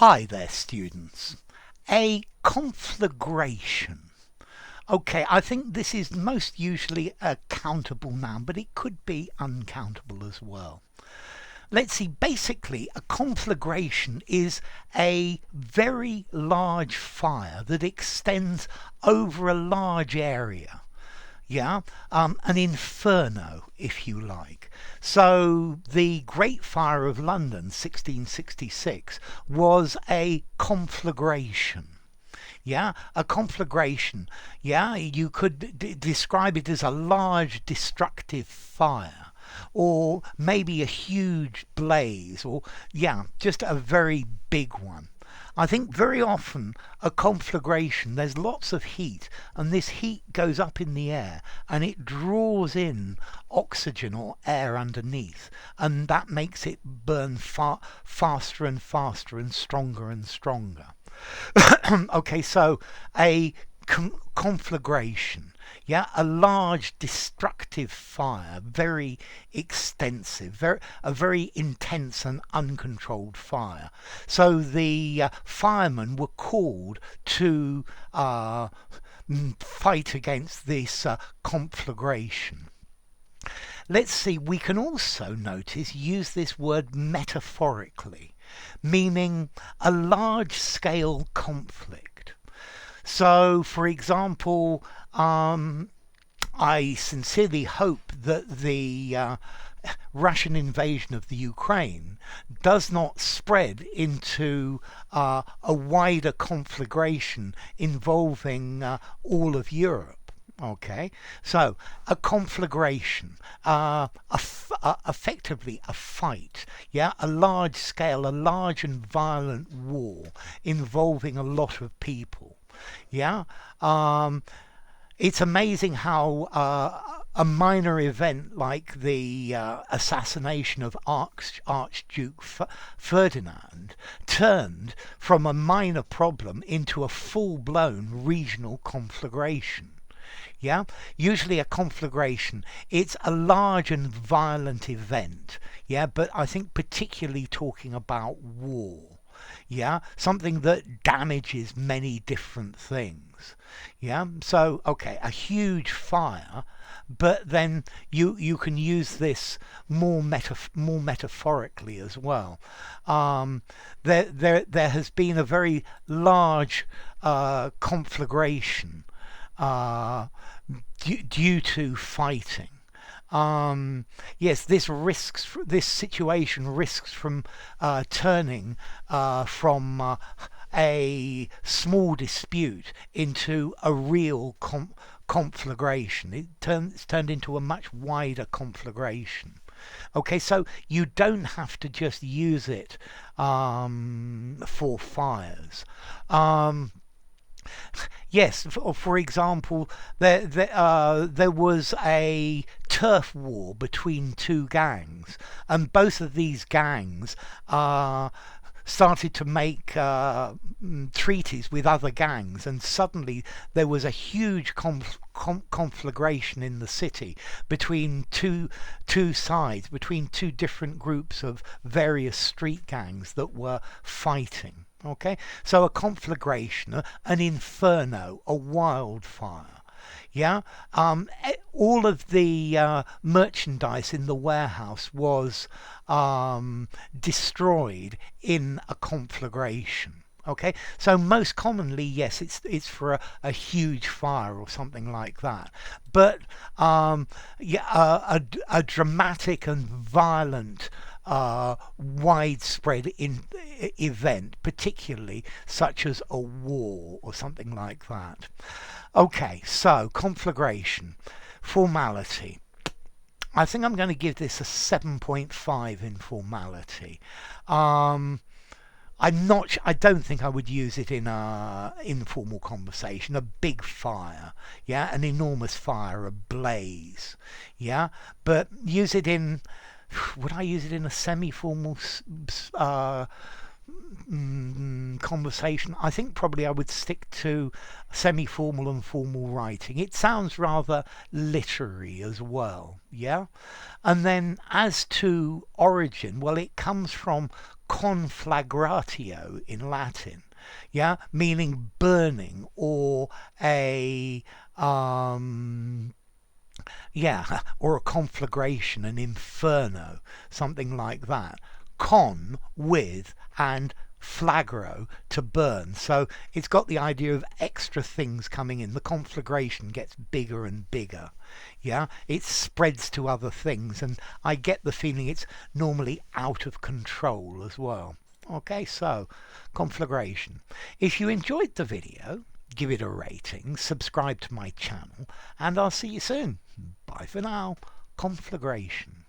Hi there, students. A conflagration. Okay, I think this is most usually a countable noun, but it could be uncountable as well. Let's see, basically, a conflagration is a very large fire that extends over a large area. Yeah, an inferno, if you like. So the Great Fire of London, 1666, was a conflagration. Yeah, a conflagration. Yeah, you could describe it as a large destructive fire, or maybe a huge blaze, or yeah, just a very big one. I think very often a conflagration, there's lots of heat, and this heat goes up in the air and it draws in oxygen or air underneath, and that makes it burn faster and faster and stronger. Okay, so a conflagration, yeah, a large destructive fire, very extensive, a very intense and uncontrolled fire. So the firemen were called to fight against this conflagration. Let's see, we can also use this word metaphorically, meaning a large scale conflict. So, for example, I sincerely hope that the Russian invasion of the Ukraine does not spread into a wider conflagration involving all of Europe. Okay, so a conflagration, effectively a fight, yeah, a large scale, a large and violent war involving a lot of people, yeah. It's amazing how a minor event like the assassination of Archduke Ferdinand turned from a minor problem into a full-blown regional conflagration. Yeah, usually a conflagration, it's a large and violent event. Yeah, but I think particularly talking about war. Yeah, something that damages many different things. Yeah, so okay, a huge fire, but then you can use this more metaphorically as well. There has been a very large conflagration due to fighting. Yes, this situation risks from turning from a small dispute into a real conflagration. It's turned into a much wider conflagration. Okay, so you don't have to just use it for fires. Yes, for example, there was a turf war between two gangs, and both of these gangs started to make treaties with other gangs, and suddenly there was a huge conflagration in the city between two sides, between two different groups of various street gangs that were fighting. Okay, so a conflagration, an inferno, a wildfire. Yeah, all of the merchandise in the warehouse was destroyed in a conflagration. Okay, so most commonly, yes, it's for a huge fire or something like that. But yeah, a dramatic and violent widespread event, particularly such as a war or something like that. Okay, so conflagration, formality. I think I'm going to give this a 7.5 in formality. I don't think I would use it in a informal conversation. A big fire, yeah, an enormous fire, a blaze, yeah. But use it in, would I use it in a semi-formal conversation? I think probably I would stick to semi-formal and formal writing. It sounds rather literary as well, yeah. And then as to origin, well, it comes from conflagratio in Latin, yeah, meaning burning, or a yeah, or a conflagration, an inferno, something like that. Con, with, and flagro, to burn. So it's got the idea of extra things coming in. The conflagration gets bigger and bigger. Yeah, it spreads to other things, and I get the feeling it's normally out of control as well. Okay, so conflagration. If you enjoyed the video, give it a rating, subscribe to my channel, and I'll see you soon. Bye for now. Conflagration.